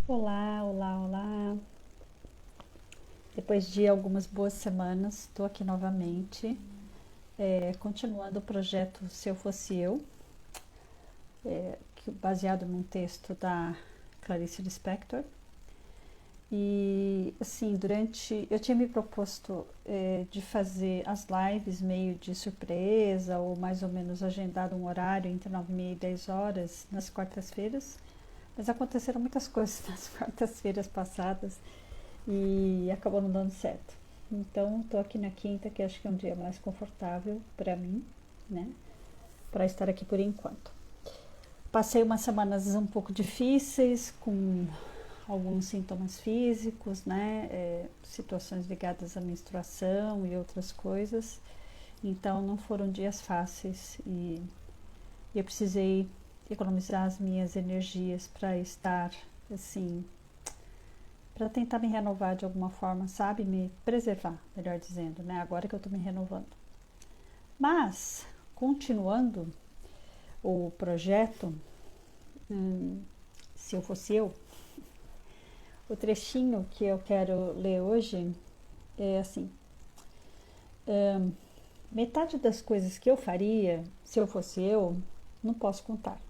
Olá, olá, olá. Depois de algumas boas semanas, estou aqui novamente, continuando o projeto Se Eu Fosse Eu, baseado num texto da Clarice Lispector. E assim, eu tinha me proposto de fazer as lives meio de surpresa, ou mais ou menos agendado um horário entre 9h30 e 10 horas nas quartas-feiras, mas aconteceram muitas coisas nas quartas-feiras passadas e acabou não dando certo. Então, estou aqui na quinta, que acho que é um dia mais confortável para mim, né? Para estar aqui por enquanto. Passei umas semanas um pouco difíceis, com alguns sintomas físicos, né? Situações ligadas à menstruação e outras coisas. Então, não foram dias fáceis e eu precisei economizar as minhas energias para estar assim, para tentar me renovar de alguma forma, sabe? Me preservar, melhor dizendo, né? Agora que eu tô me renovando. Mas, continuando o projeto, se eu fosse eu, o trechinho que eu quero ler hoje é assim: metade das coisas que eu faria, se eu fosse eu, não posso contar.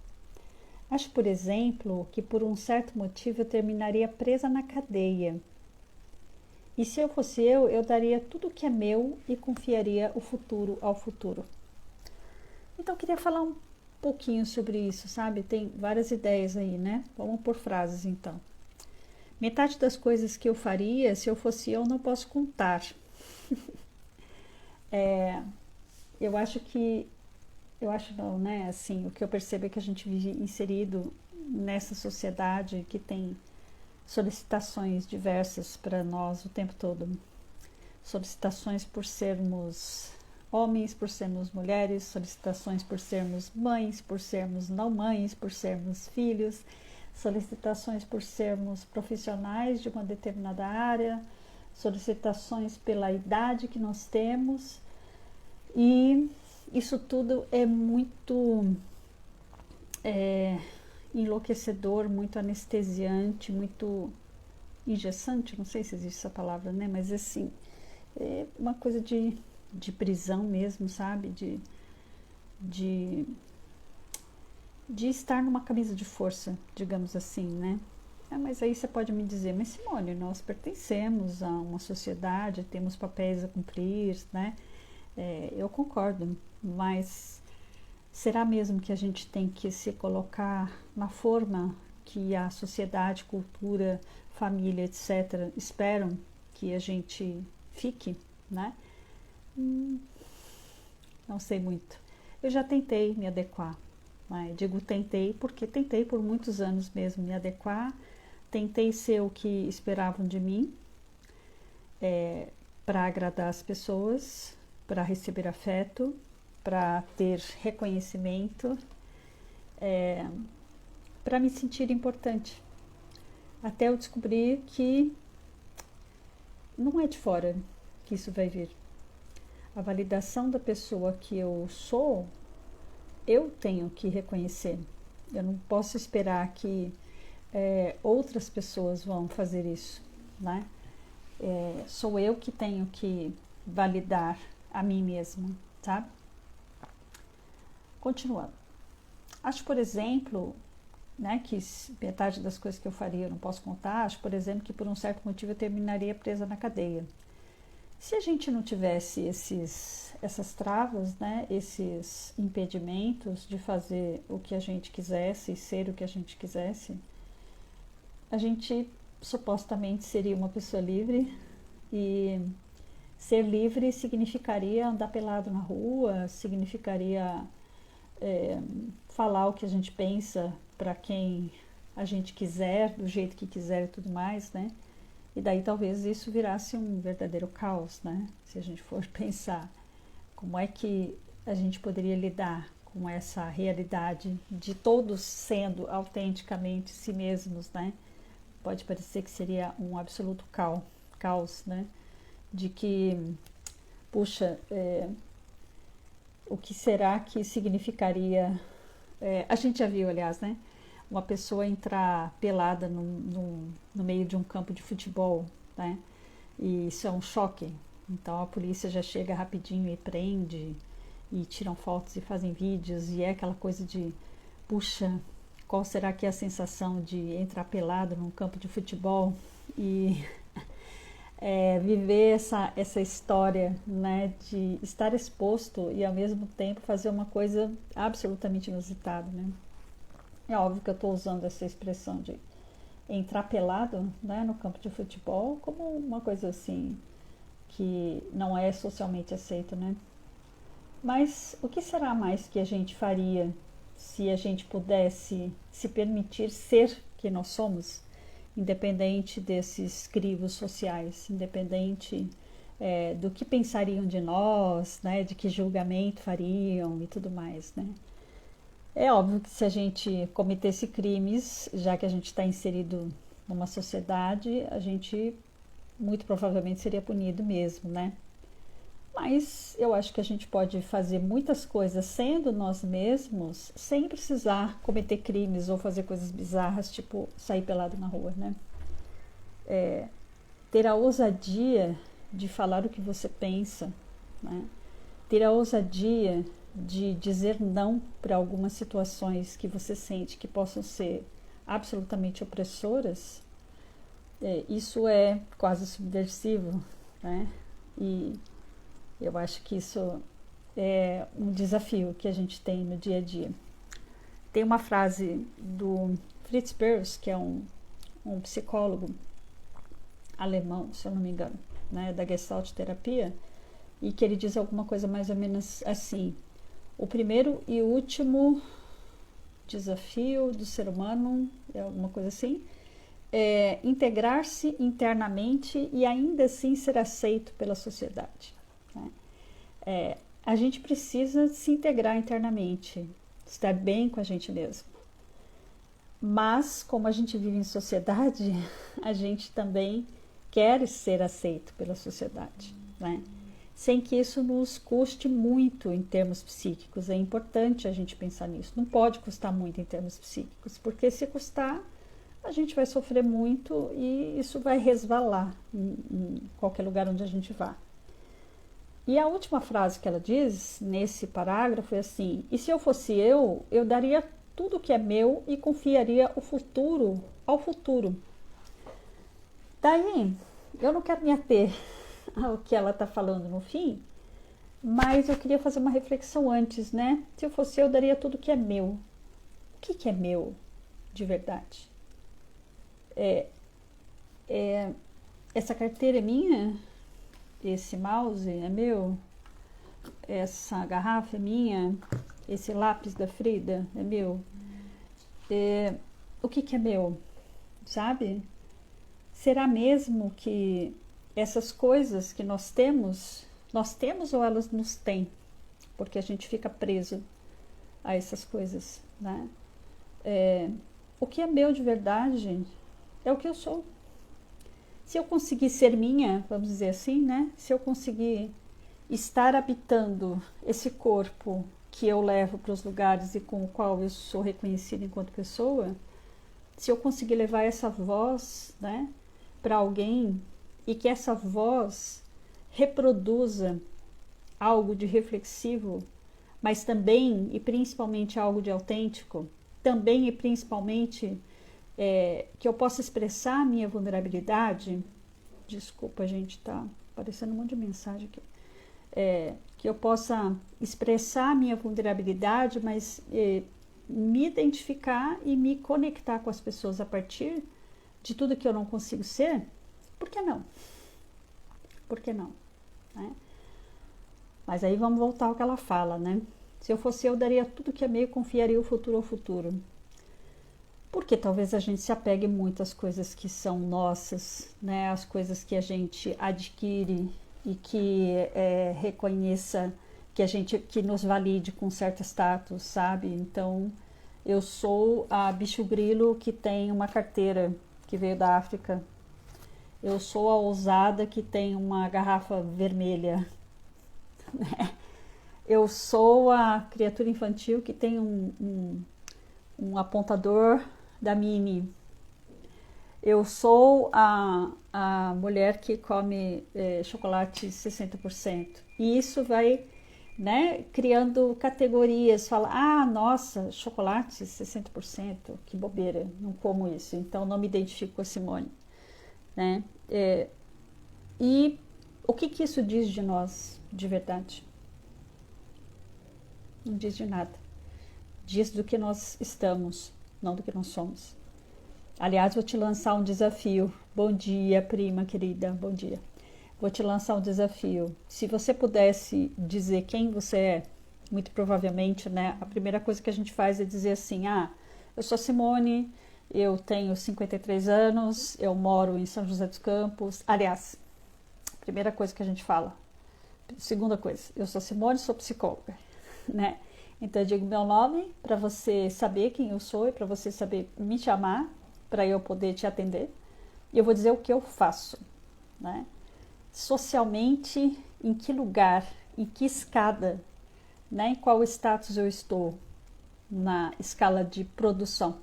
Acho, por exemplo, que por um certo motivo eu terminaria presa na cadeia. E se eu fosse eu daria tudo o que é meu e confiaria o futuro ao futuro. Então eu queria falar um pouquinho sobre isso, sabe? Tem várias ideias aí, né? Vamos por frases então. Metade das coisas que eu faria, se eu fosse eu, não posso contar. É, eu acho que, eu acho não, né? Assim, o que eu percebo é que a gente vive inserido nessa sociedade que tem solicitações diversas para nós o tempo todo. Solicitações por sermos homens, por sermos mulheres, solicitações por sermos mães, por sermos não mães, por sermos filhos, solicitações por sermos profissionais de uma determinada área, solicitações pela idade que nós temos, e isso tudo é muito é, enlouquecedor, muito anestesiante, muito engessante, não sei se existe essa palavra, né? Mas assim, é uma coisa de prisão mesmo, sabe? De, de estar numa camisa de força, digamos assim, né? Mas aí você pode me dizer, mas Simone, nós pertencemos a uma sociedade, temos papéis a cumprir, né? Eu concordo, mas será mesmo que a gente tem que se colocar na forma que a sociedade, cultura, família, etc., esperam que a gente fique, né? Não sei muito. Eu já tentei me adequar, né? Digo tentei porque tentei por muitos anos mesmo me adequar, tentei ser o que esperavam de mim, para agradar as pessoas, para receber afeto, para ter reconhecimento, para me sentir importante. Até eu descobrir que não é de fora que isso vai vir. A validação da pessoa que eu sou, eu tenho que reconhecer. Eu não posso esperar que outras pessoas vão fazer isso, né? Sou eu que tenho que validar a mim mesma, sabe? Continuando. Acho, por exemplo, né, que metade das coisas que eu faria eu não posso contar. Acho, por exemplo, que por um certo motivo eu terminaria presa na cadeia. Se a gente não tivesse essas travas, né, esses impedimentos de fazer o que a gente quisesse e ser o que a gente quisesse, a gente supostamente seria uma pessoa livre, e ser livre significaria andar pelado na rua, significaria é, falar o que a gente pensa para quem a gente quiser, do jeito que quiser e tudo mais, né? E daí talvez isso virasse um verdadeiro caos, né? Se a gente for pensar como é que a gente poderia lidar com essa realidade de todos sendo autenticamente si mesmos, né? Pode parecer que seria um absoluto caos, né? De que, puxa, o que será que significaria? A gente já viu, aliás, né? uma pessoa entrar pelada no meio de um campo de futebol, né? E isso é um choque. Então a polícia já chega rapidinho e prende, e tiram fotos e fazem vídeos, e é aquela coisa de, puxa, qual será que é a sensação de entrar pelado num campo de futebol e viver essa história, né, de estar exposto e ao mesmo tempo fazer uma coisa absolutamente inusitada, né? É óbvio que eu estou usando essa expressão de entrar pelado, né, no campo de futebol como uma coisa assim que não é socialmente aceito, né? Mas o que será mais que a gente faria se a gente pudesse se permitir ser quem nós somos, independente desses crivos sociais, independente do que pensariam de nós, né, de que julgamento fariam e tudo mais, né? É óbvio que se a gente cometesse crimes, já que a gente está inserido numa sociedade, a gente muito provavelmente seria punido mesmo, né? Mas eu acho que a gente pode fazer muitas coisas sendo nós mesmos, sem precisar cometer crimes ou fazer coisas bizarras, tipo sair pelado na rua, né? Ter a ousadia de falar o que você pensa, né? Ter a ousadia de dizer não para algumas situações que você sente que possam ser absolutamente opressoras, isso é quase subversivo, né? E eu acho que isso é um desafio que a gente tem no dia a dia. Tem uma frase do Fritz Perls, que é um psicólogo alemão, se eu não me engano, né, da Gestalt terapia, e que ele diz alguma coisa mais ou menos assim: o primeiro e último desafio do ser humano, é alguma coisa assim, é integrar-se internamente e ainda assim ser aceito pela sociedade, né? A gente precisa se integrar internamente, estar bem com a gente mesmo. Mas, como a gente vive em sociedade, a gente também quer ser aceito pela sociedade, né? Sem que isso nos custe muito em termos psíquicos. É importante a gente pensar nisso. Não pode custar muito em termos psíquicos, porque se custar, a gente vai sofrer muito e isso vai resvalar em qualquer lugar onde a gente vá. E a última frase que ela diz nesse parágrafo é assim: e se eu fosse eu daria tudo que é meu e confiaria o futuro ao futuro. Daí, eu não quero me ater ao que ela está falando no fim, mas eu queria fazer uma reflexão antes, né? Se eu fosse eu daria tudo que é meu. O que é meu de verdade? Essa carteira é minha? Esse mouse é meu? Essa garrafa é minha? Esse lápis da Frida é meu? O que é meu? Sabe? Será mesmo que essas coisas que nós temos ou elas nos têm? Porque a gente fica preso a essas coisas, né? O que é meu de verdade é o que eu sou. Se eu conseguir ser minha, vamos dizer assim, né? Se eu conseguir estar habitando esse corpo que eu levo para os lugares e com o qual eu sou reconhecida enquanto pessoa, se eu conseguir levar essa voz, né, para alguém e que essa voz reproduza algo de reflexivo, mas também e principalmente algo de autêntico, também e principalmente que eu possa expressar a minha vulnerabilidade. Desculpa, gente, tá aparecendo um monte de mensagem aqui. Que eu possa expressar a minha vulnerabilidade, mas me identificar e me conectar com as pessoas a partir de tudo que eu não consigo ser. Por que não? Por que não? Né? Mas aí vamos voltar ao que ela fala, né? Se eu fosse eu daria tudo que é meu e confiaria o futuro ao futuro. Porque talvez a gente se apegue muito às coisas que são nossas, né? As coisas que a gente adquire e que reconheça que nos valide com certo status, sabe? Então, eu sou a bicho grilo que tem uma carteira que veio da África. Eu sou a ousada que tem uma garrafa vermelha. Eu sou a criatura infantil que tem um apontador da Mini. Eu sou a mulher que come chocolate 60%. E isso vai, né, criando categorias. Fala, ah, nossa, chocolate 60%, que bobeira, não como isso. Então, não me identifico com a Simone. Né? E o que isso diz de nós, de verdade? Não diz de nada. Diz do que nós estamos, não do que nós somos. Aliás, vou te lançar um desafio. Bom dia, prima querida, bom dia. Vou te lançar um desafio. Se você pudesse dizer quem você é, muito provavelmente, né, a primeira coisa que a gente faz é dizer assim, ah, eu sou Simone, eu tenho 53 anos, eu moro em São José dos Campos. Aliás, primeira coisa que a gente fala. Segunda coisa, eu sou Simone, sou psicóloga, né? Então eu digo meu nome para você saber quem eu sou e para você saber me chamar, para eu poder te atender. E eu vou dizer o que eu faço, né? Socialmente, em que lugar, em que escada, né? Em qual status eu estou na escala de produção.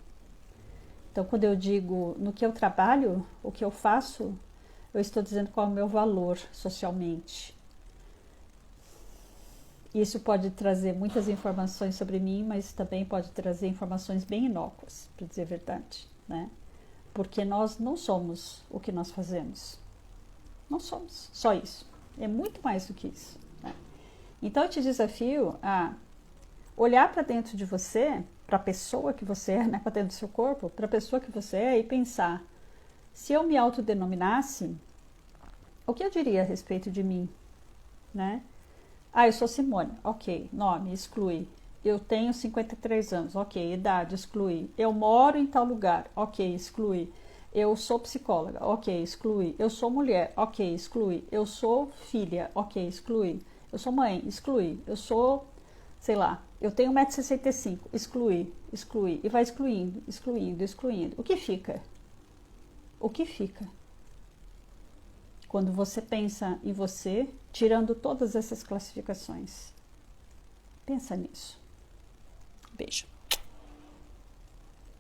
Então, quando eu digo no que eu trabalho, o que eu faço, eu estou dizendo qual é o meu valor socialmente. Isso pode trazer muitas informações sobre mim, mas também pode trazer informações bem inócuas, para dizer a verdade, né? Porque nós não somos o que nós fazemos. Não somos só isso. É muito mais do que isso, né? Então eu te desafio a olhar para dentro de você, para a pessoa que você é, né? Para dentro do seu corpo, para a pessoa que você é e pensar, se eu me autodenominasse, o que eu diria a respeito de mim, né? Ah, eu sou Simone, ok, nome, exclui. Eu tenho 53 anos, ok, idade, exclui. Eu moro em tal lugar, ok, exclui. Eu sou psicóloga, ok, exclui. Eu sou mulher, ok, exclui. Eu sou filha, ok, exclui. Eu sou mãe, exclui. Eu sou, sei lá, eu tenho 1,65 m, exclui, exclui. E vai excluindo, excluindo, excluindo. O que fica? O que fica? Quando você pensa em você, tirando todas essas classificações. Pensa nisso. Beijo.